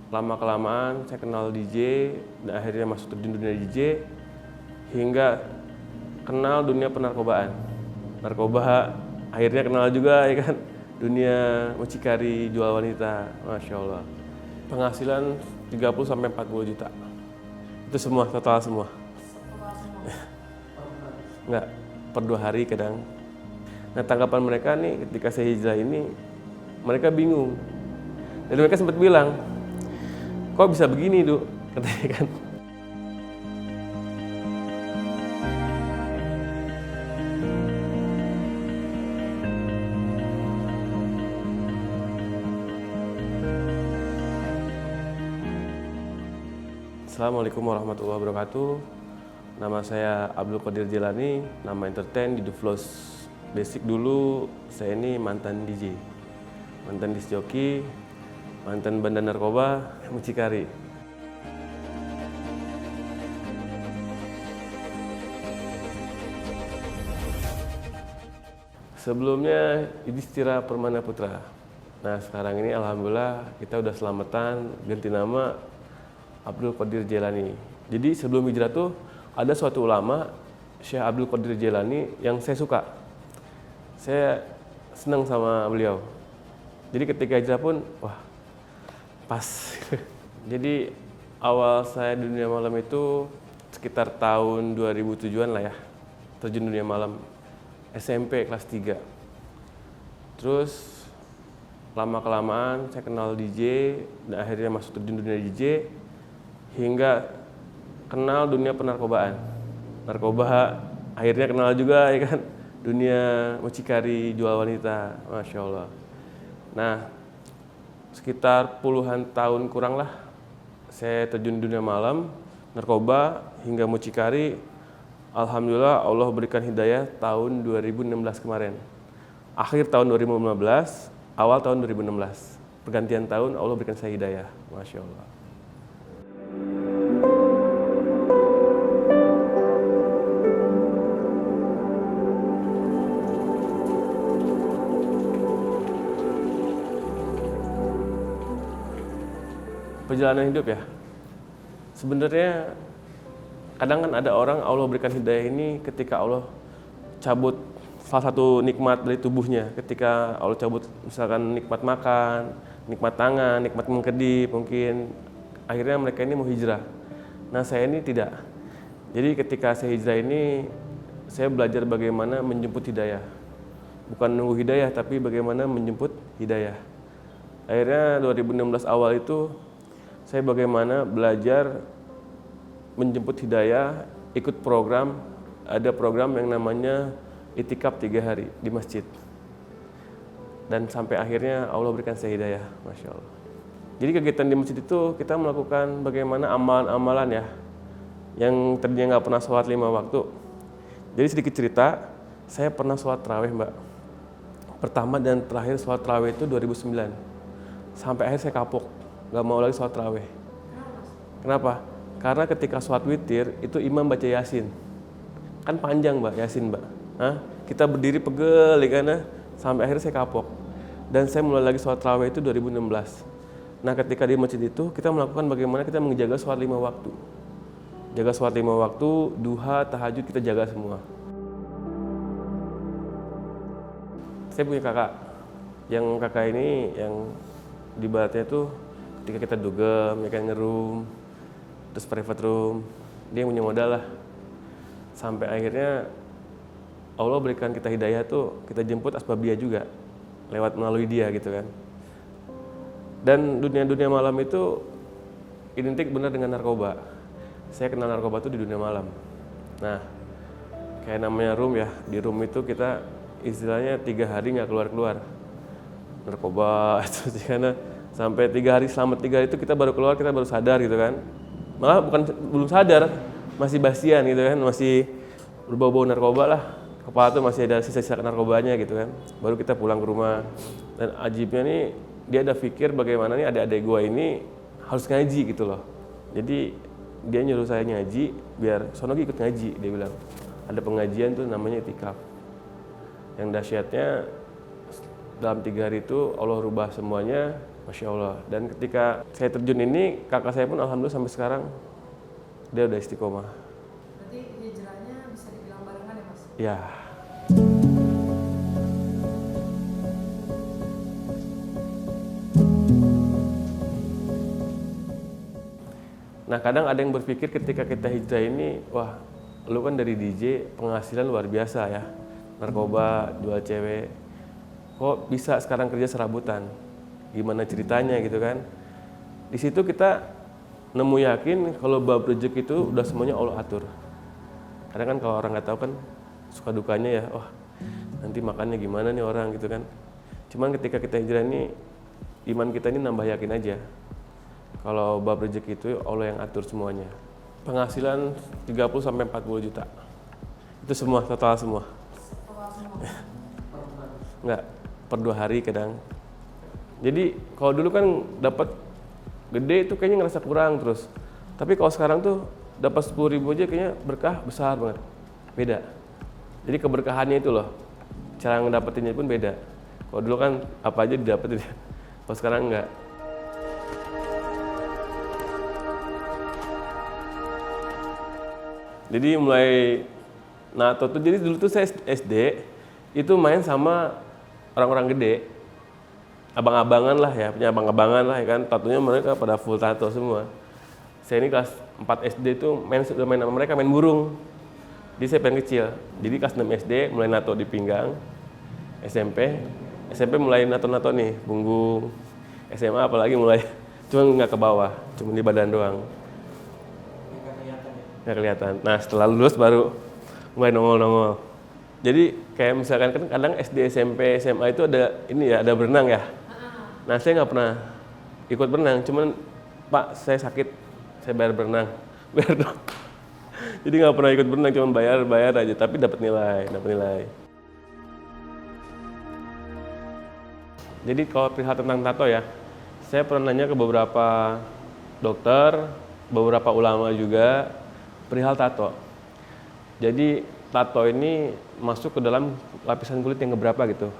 lama-kelamaan saya kenal DJ dan akhirnya masuk terjun dunia DJ hingga kenal dunia penarkobaan. Narkoba akhirnya kenal juga ya kan, dunia mucikari, jual wanita, Masya Allah. Penghasilan 30-40 juta. Itu semua, total semua. Enggak, per 2 hari kadang. Nah tanggapan mereka nih ketika saya hijrah ini, mereka bingung. Dan mereka sempat bilang, kok bisa begini, Du? Katanya kan. Assalamualaikum warahmatullahi wabarakatuh. Nama saya Abdul Qadir Jelani, nama entertain di The Flows. Basic dulu, saya ini mantan DJ, mantan disc jockey, mantan bandar narkoba, mucikari. Sebelumnya Yudhistira Permana Putra. Nah sekarang ini alhamdulillah kita udah selamatan ganti nama Abdul Qadir Jelani. Jadi sebelum hijrah tuh ada suatu ulama, Syekh Abdul Qadir Jelani yang saya suka. Saya senang sama beliau. Jadi ketika hijrah pun, wah pas. Jadi awal saya dunia malam itu sekitar tahun 2007-an lah ya. Terjun dunia malam SMP kelas 3. Terus lama-kelamaan saya kenal DJ dan akhirnya masuk terjun dunia DJ hingga kenal dunia penarkobaan. Narkoba akhirnya kenal juga ya kan, dunia mucikari, jual wanita, Masya Allah. Nah, sekitar puluhan tahun kurang lah saya terjun dunia malam, narkoba hingga mucikari. Alhamdulillah Allah berikan hidayah tahun 2016 kemarin. Akhir tahun 2015, awal tahun 2016. Pergantian tahun Allah berikan saya hidayah, Masya Allah. Perjalanan hidup ya, sebenarnya kadang kan ada orang Allah berikan hidayah ini ketika Allah cabut salah satu nikmat dari tubuhnya. Ketika Allah cabut misalkan nikmat makan, nikmat tangan, nikmat mengkedip, mungkin akhirnya mereka ini mau hijrah. Nah saya ini tidak. Jadi ketika saya hijrah ini, saya belajar bagaimana menjemput hidayah. Bukan nunggu hidayah, tapi bagaimana menjemput hidayah. Akhirnya 2016 awal itu saya bagaimana belajar menjemput hidayah, ikut program, ada program yang namanya Itikaf 3 hari di masjid. Dan sampai akhirnya Allah berikan saya hidayah, Masya Allah. Jadi kegiatan di masjid itu kita melakukan bagaimana amalan-amalan ya, yang tadinya nggak pernah sholat 5 waktu. Jadi sedikit cerita, saya pernah sholat tarawih Mbak. Pertama dan terakhir sholat tarawih itu 2009. Sampai akhir saya kapok. Gak mau lagi sholat tarawih. Kenapa? Karena ketika sholat witir itu imam baca yasin. Kan panjang Mbak, yasin Mbak. Kita berdiri pegel ya kan, sampai akhirnya saya kapok. Dan saya mulai lagi sholat tarawih itu 2016. Nah ketika di masjid itu kita melakukan bagaimana kita menjaga sholat 5 waktu. Jaga sholat 5 waktu, duha, tahajud kita jaga semua. Saya punya kakak. Yang kakak ini yang di baratnya tuh ketika kita dugem, ya kan ngeroom, terus private room, dia yang punya modal lah. Sampai akhirnya Allah berikan kita hidayah tuh, kita jemput asbabiyah juga, lewat melalui dia gitu kan. Dan dunia-dunia malam itu identik benar dengan narkoba. Saya kenal narkoba tuh di dunia malam. Nah, kayak namanya room ya, di room itu kita istilahnya 3 hari nggak keluar-keluar. Narkoba itu karena sampai 3 hari, selama 3 hari itu kita baru keluar, kita baru sadar gitu kan. Malah belum sadar, masih basian gitu kan, masih berbau-bau narkoba lah. Kepala tuh masih ada sisa-sisa narkobanya gitu kan. Baru kita pulang ke rumah. Dan ajibnya nih, dia ada pikir bagaimana nih adik-adik gua ini harus ngaji gitu loh. Jadi dia nyuruh saya ngaji, biar sonogi ikut ngaji, dia bilang. Ada pengajian tuh namanya itikaf. Yang dahsyatnya dalam 3 hari itu Allah rubah semuanya. Masya Allah. Dan ketika saya terjun ini, kakak saya pun alhamdulillah sampai sekarang dia udah istiqomah. Berarti hijrahnya bisa dibilang barengan ya Mas? Ya. Nah kadang ada yang berpikir ketika kita hijrah ini, wah lu kan dari DJ penghasilan luar biasa ya, narkoba, jual cewek, kok bisa sekarang kerja serabutan? Gimana ceritanya gitu kan? Di situ kita nemu yakin kalau bab rezeki itu udah semuanya Allah atur. Karena kan kalau orang nggak tahu kan suka dukanya ya, wah nanti makannya gimana nih orang gitu kan. Cuman ketika kita hijrah ini, iman kita ini nambah yakin aja. Kalau bab rezeki itu Allah yang atur semuanya. Penghasilan 30 sampai 40 juta. Itu semua, total semua. Total semua. Enggak, per 2 hari kadang. Jadi kalau dulu kan dapat gede itu kayaknya ngerasa kurang terus. Tapi kalau sekarang tuh dapat 10.000 aja kayaknya berkah besar banget. Beda. Jadi keberkahannya itu loh. Cara ngedapetinnya pun beda. Kalau dulu kan apa aja didapetin. Kalau sekarang enggak. Jadi mulai NATO tuh, jadi dulu tuh saya SD itu main sama orang-orang gede, abang-abangan lah ya, punya abang-abangan lah ya kan, tatonya mereka pada full tato semua. Saya ini kelas 4 SD tuh sudah main sama mereka, main burung. Jadi saya pengen kecil, jadi kelas 6 SD mulai NATO di pinggang, SMP mulai NATO nih, punggung, SMA apalagi mulai, cuma nggak ke bawah, cuma di badan doang. Nggak kelihatan. Nah setelah lulus baru mulai nongol-nongol. Jadi kayak misalkan kan kadang SD, SMP, SMA itu ada ini ya, ada berenang ya. Nah saya nggak pernah ikut berenang, cuman Pak saya sakit, saya bayar berenang, bayar dong. Jadi nggak pernah ikut berenang, cuman bayar aja, tapi dapat nilai. Jadi kalau perihal tentang tato ya, saya pernah nanya ke beberapa dokter, beberapa ulama juga perihal tato. Jadi tato ini masuk ke dalam lapisan kulit yang keberapa gitu.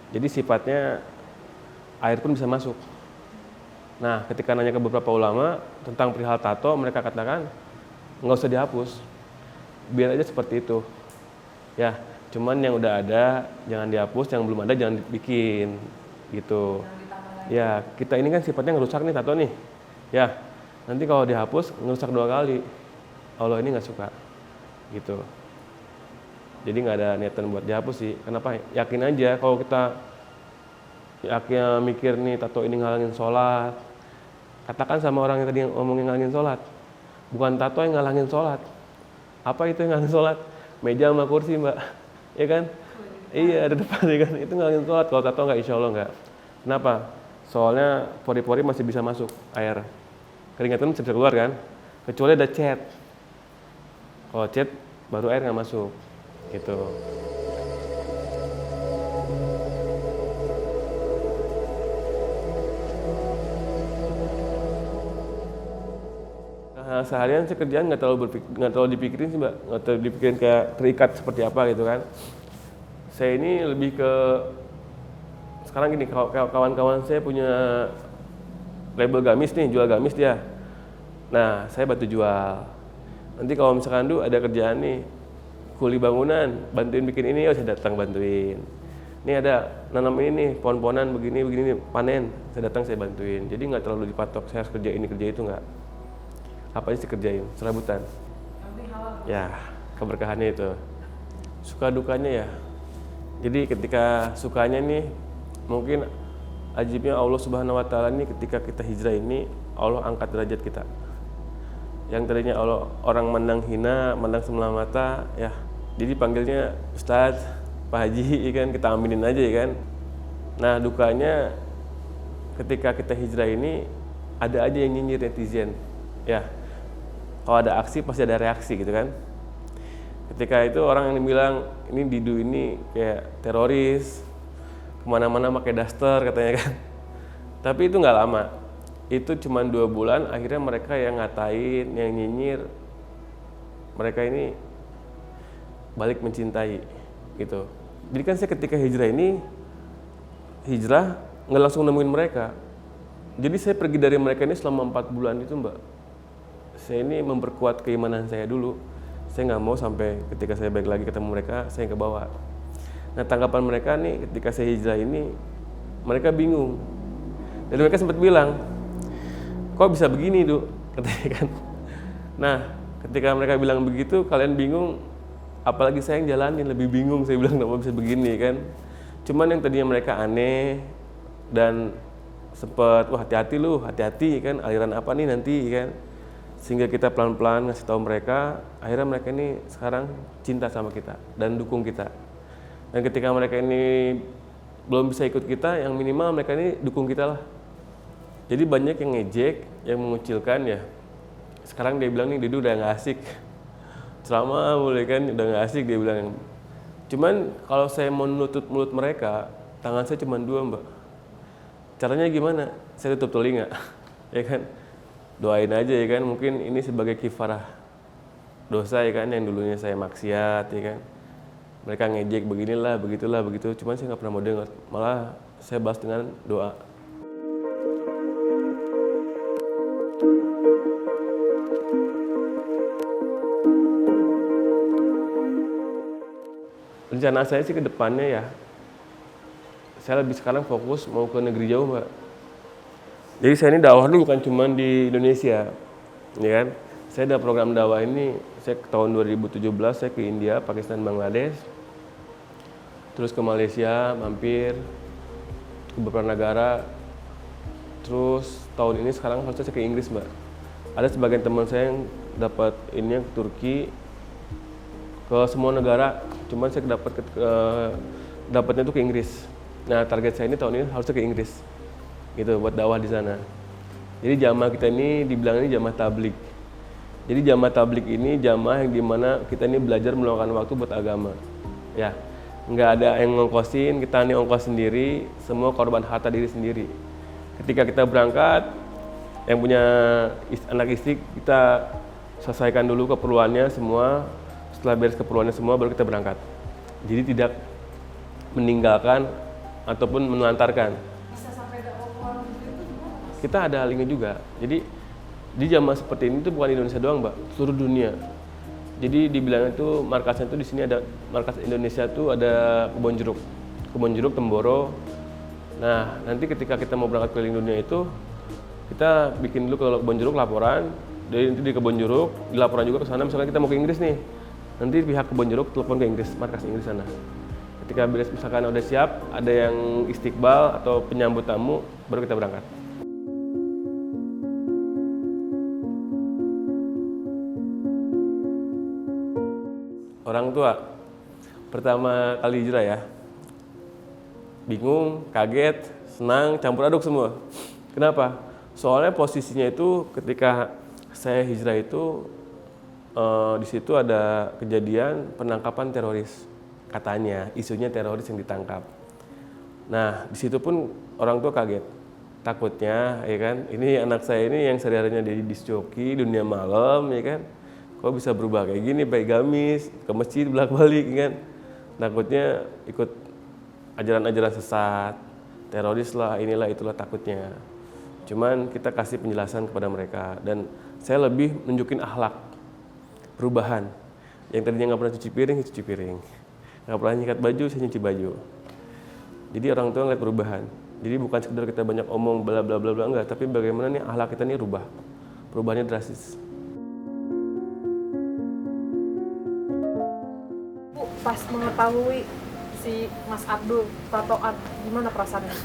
Jadi sifatnya air pun bisa masuk. Nah ketika nanya ke beberapa ulama tentang perihal tato, mereka katakan nggak usah dihapus, biar aja seperti itu. Ya, cuman yang udah ada jangan dihapus, yang belum ada jangan dibikin gitu. Ya kita ini kan sifatnya ngerusak nih tato nih. Ya nanti kalau dihapus ngerusak 2 kali. Allah ini nggak suka gitu. Jadi nggak ada niatan buat dihapus sih. Kenapa? Yakin aja kalau kita yakin mikir nih tato ini ngalangin sholat. Katakan sama orang yang tadi ngomongin ngalangin sholat. Bukan tato yang ngalangin sholat. Apa itu yang ngalangin sholat? Meja sama kursi mbak. Ya kan? Iya ada depan ya kan. Itu ngalangin sholat. Kalau tato nggak, insya Allah nggak. Kenapa? Soalnya pori-pori masih bisa masuk air. Keringatnya masih bisa keluar kan? Kecuali ada cat. Kalau cat baru air nggak masuk, gitu. Nah, seharian saya kerjaan nggak terlalu dipikirin sih mbak, nggak terlalu dipikirin kayak terikat seperti apa gitu kan. Saya ini lebih ke sekarang gini, kawan-kawan saya punya label gamis nih, jual gamis dia. Nah saya bantu jual. Nanti kalau misalkan dulu ada kerjaan nih, kuli bangunan, bantuin bikin ini, saya datang bantuin. Ini ada nanam ini nih, pohon-pohonan begini nih, panen, saya datang saya bantuin. Jadi nggak terlalu dipatok, saya harus kerja ini, kerja itu nggak. Apa aja sih kerjain, serabutan. Ya, keberkahannya itu. Suka dukanya ya. Jadi ketika sukanya nih, mungkin ajibnya Allah Subhanahu Wa Taala nih ketika kita hijrah ini, Allah angkat derajat kita. Yang tadinya orang mandang hina, mandang sebelah mata, ya jadi panggilnya Ustadz, Pak Haji, ya kan, kita aminin aja ya kan. Nah dukanya ketika kita hijrah ini ada aja yang nyinyir netizen, ya kalau ada aksi pasti ada reaksi gitu kan. Ketika itu orang yang bilang ini Didu ini kayak teroris, kemana-mana pakai daster katanya kan. Tapi itu nggak lama. Itu cuma 2 bulan, akhirnya mereka yang ngatain, yang nyinyir, mereka ini balik mencintai gitu. Jadi kan saya ketika hijrah ini, hijrah nggak langsung nemuin mereka, Jadi saya pergi dari mereka ini selama 4 bulan itu Mbak. Saya ini memperkuat keimanan saya dulu. Saya nggak mau sampai ketika saya balik lagi ketemu mereka, saya ke bawah. Nah tanggapan mereka nih ketika saya hijrah ini, mereka bingung. Dan mereka sempat bilang, kok bisa begini Duk? Katanya kan. Nah ketika mereka bilang begitu, kalian bingung, apalagi saya yang jalanin lebih bingung. Saya bilang kenapa bisa begini kan. Cuman yang tadinya mereka aneh dan sempat wah hati-hati kan aliran apa nih nanti kan, sehingga kita pelan-pelan ngasih tahu mereka, akhirnya mereka ini sekarang cinta sama kita dan dukung kita. Dan ketika mereka ini belum bisa ikut kita, yang minimal mereka ini dukung kita lah. Jadi banyak yang ngejek, yang mengucilkan ya. Sekarang dia bilang nih Didu udah nggak asik, selama mulai kan udah nggak asik dia bilang. Cuman kalau saya mau nutup mulut mereka, tangan saya cuma 2 Mbak. Caranya gimana? Saya tutup telinga, ya kan? Doain aja ya kan, mungkin ini sebagai kifarah dosa ya kan, yang dulunya saya maksiat ya kan. Mereka ngejek beginilah, begitulah, begitu. Cuman saya nggak pernah mau dengar, malah saya balas dengan doa. Rencana saya sih ke depannya ya, saya lebih sekarang fokus mau ke negeri jauh Mbak. Jadi saya ini dakwah dulu bukan cuma di Indonesia, ya kan? Saya ada program dakwah ini, saya ke tahun 2017 saya ke India, Pakistan, Bangladesh, terus ke Malaysia, mampir, ke beberapa negara, terus tahun ini sekarang harusnya saya ke Inggris Mbak. Ada sebagian teman saya yang dapat ini ke Turki, ke semua negara, cuman saya dapatnya itu ke Inggris. Nah target saya ini tahun ini harusnya ke Inggris, gitu buat dakwah di sana. Jadi jamaah kita ini dibilang ini jamaah tablik. Jadi jamaah tablik ini jamaah yang dimana kita ini belajar meluangkan waktu buat agama. Ya, nggak ada yang ngongkosin, kita ini ongkos sendiri, semua korban harta diri sendiri. Ketika kita berangkat, yang punya anak istri kita selesaikan dulu keperluannya semua. Setelah beres keperluannya semua baru kita berangkat. Jadi tidak meninggalkan ataupun menelantarkan. Bisa sampai dakwah ke luar negeri itu gimana Mas? Kita ada linknya juga. Jadi di jamaah seperti ini tuh bukan Indonesia doang, Mbak, seluruh dunia. Jadi dibilang itu markasnya tuh di sini ada markas Indonesia tuh ada Kebon Jeruk, Temboro. Nah, nanti ketika kita mau berangkat keliling dunia itu kita bikin dulu ke Kebon Jeruk laporan. Dari nanti di Kebon Jeruk dilaporan juga ke sana, misalnya kita mau ke Inggris nih. Nanti pihak Kebon Jeruk telepon ke Inggris, markas Inggris sana. Ketika beres misalkan udah siap, ada yang istiqbal atau penyambut tamu, baru kita berangkat. Orang tua, pertama kali hijrah ya, bingung, kaget, senang, campur aduk semua. Kenapa? Soalnya posisinya itu ketika saya hijrah itu, di situ ada kejadian penangkapan teroris. Katanya isunya teroris yang ditangkap. Nah di situ pun orang tua kaget, takutnya ya kan, ini anak saya ini yang sehari-harinya jadi disc joki dunia malam ya kan, kok bisa berubah kayak gini, pakai gamis ke masjid bolak-balik ya kan, takutnya ikut ajaran-ajaran sesat, teroris lah, inilah itulah takutnya. Cuman kita kasih penjelasan kepada mereka dan saya lebih nunjukin akhlak perubahan. Yang tadinya nggak pernah cuci piring, cuci piring. Nggak pernah nyikat baju, saya nyuci baju. Jadi orang tua ngeliat perubahan. Jadi bukan sekedar kita banyak omong bla bla bla bla enggak, tapi bagaimana nih akhlak kita nih rubah. Perubahannya drastis. Bu, pas mengetahui si Mas Abdul tatoan, gimana perasaannya?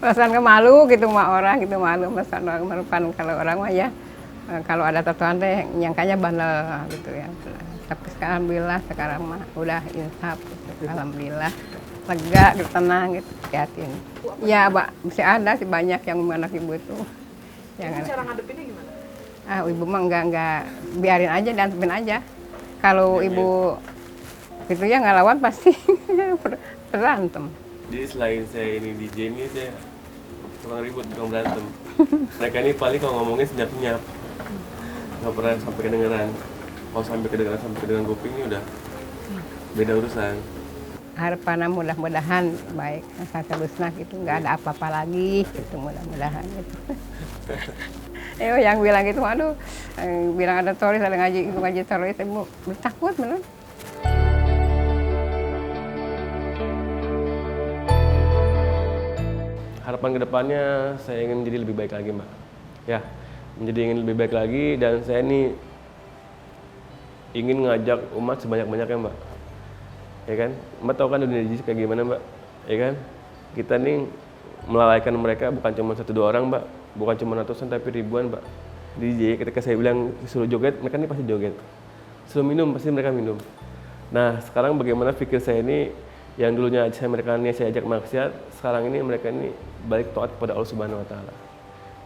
Perasaan kemalu gitu sama orang gitu, perasaan orang malu kan kalau orang mah ya, kalau ada tatoan teh nyangkanya bandel gitu ya. Tapi sekarang alhamdulillah sekarang mah udah insaf gitu. Alhamdulillah lega gitu, tenang gitu, yakin. Ya Mbak, masih ada sih banyak yang anak ibu itu. Itu cara ngadepinnya gimana? Ibu mah enggak biarin aja dan antepin aja. Kalau ibu gitu ya nggak lawan pasti berantem. Jadi selain saya ini DJ ini saya tukang ribut, tukang berantem. Mereka ini paling kalau ngomongnya senyap-senyap, nggak pernah sampai kedengeran. Kalau sampai kedengeran kuping ini udah beda urusan. harapannya mudah-mudahan baik seterusnya gitu, nggak ada apa-apa lagi gitu, mudah-mudahan gitu. Yang bilang gitu, aduh, bilang ada teroris, ada ngaji teroris, ibu takut bener. Harapan kedepannya saya ingin menjadi lebih baik lagi, Mbak. Ya, ingin lebih baik lagi, dan saya ini ingin ngajak umat sebanyak-banyaknya, Mbak. Ya kan, Mbak tahu kan dunia digital kayak gimana, Mbak? Ya kan, kita nih melalaikan mereka bukan cuma 1-2 orang, Mbak, bukan cuma ratusan tapi ribuan, Mbak. DJ ketika saya bilang suruh joget, mereka ini pasti joget. Suruh minum, pasti mereka minum. Nah, sekarang bagaimana pikir saya ini, yang dulunya mereka ini saya ajak maksiat, sekarang ini mereka ini balik taat kepada Allah Subhanahu Wa Taala.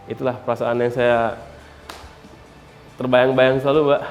Itulah perasaan yang saya terbayang-bayang selalu, Mbak.